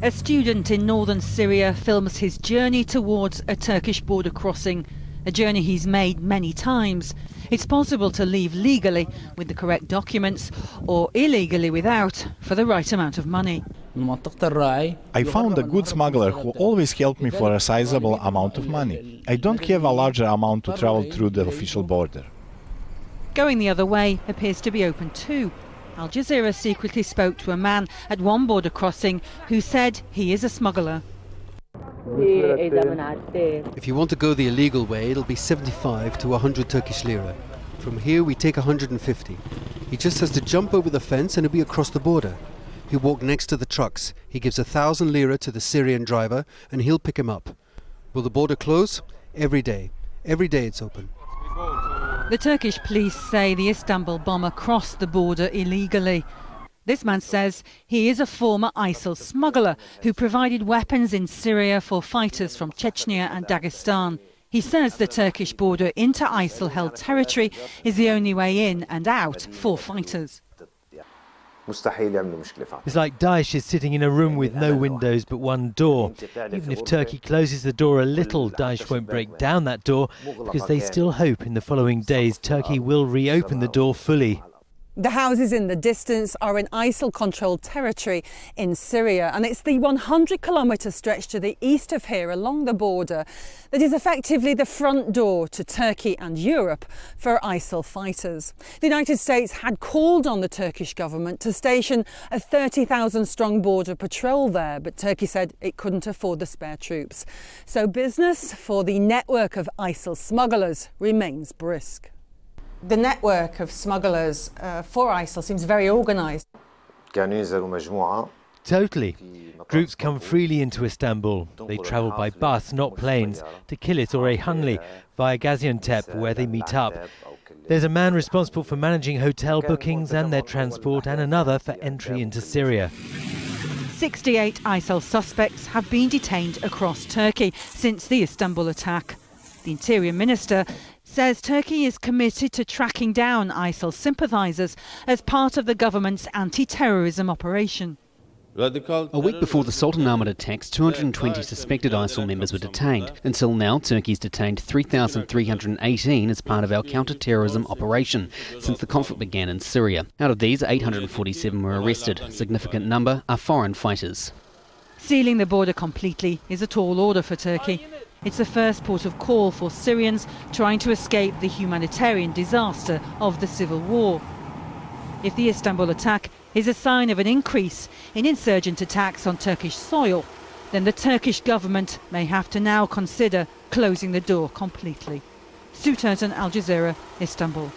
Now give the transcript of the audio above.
A student in northern Syria films his journey towards a Turkish border crossing, a journey he's made many times. It's possible to leave legally with the correct documents or illegally without for the right amount of money. I found a good smuggler who always helped me for a sizable amount of money. I don't have a larger amount to travel through the official border. Going the other way appears to be open too. Al Jazeera secretly spoke to a man at one border crossing who said he is a smuggler. If you want to go the illegal way, it'll be 75 to 100 Turkish lira. From here we take 150. He just has to jump over the fence and he'll be across the border. He'll walk next to the trucks. He gives 1,000 lira to the Syrian driver and he'll pick him up. Will the border close? Every day. Every day it's open. The Turkish police say the Istanbul bomber crossed the border illegally. This man says he is a former ISIL smuggler who provided weapons in Syria for fighters from Chechnya and Dagestan. He says the Turkish border into ISIL-held territory is the only way in and out for fighters. It's like Daesh is sitting in a room with no windows but one door. Even if Turkey closes the door a little, Daesh won't break down that door because they still hope in the following days Turkey will reopen the door fully. The houses in the distance are in ISIL-controlled territory in Syria, and it's the 100-kilometre stretch to the east of here along the border that is effectively the front door to Turkey and Europe for ISIL fighters. The United States had called on the Turkish government to station a 30,000-strong border patrol there, but Turkey said it couldn't afford the spare troops. So business for the network of ISIL smugglers remains brisk. The network of smugglers for ISIL seems very organised. Totally. Groups come freely into Istanbul. They travel by bus, not planes, to Kilit or Eyhanli via Gaziantep, where they meet up. There's a man responsible for managing hotel bookings and their transport, and another for entry into Syria. 68 ISIL suspects have been detained across Turkey since the Istanbul attack. The Interior Minister says Turkey is committed to tracking down ISIL sympathisers as part of the government's anti-terrorism operation. A week before the Sultan Ahmed attacks, 220 suspected ISIL members were detained. Until now, Turkey's detained 3,318 as part of our counter-terrorism operation since the conflict began in Syria. Out of these, 847 were arrested. A significant number are foreign fighters. Sealing the border completely is a tall order for Turkey. It's the first port of call for Syrians trying to escape the humanitarian disaster of the civil war. If the Istanbul attack is a sign of an increase in insurgent attacks on Turkish soil, then the Turkish government may have to now consider closing the door completely. Sue Turton, Al Jazeera, Istanbul.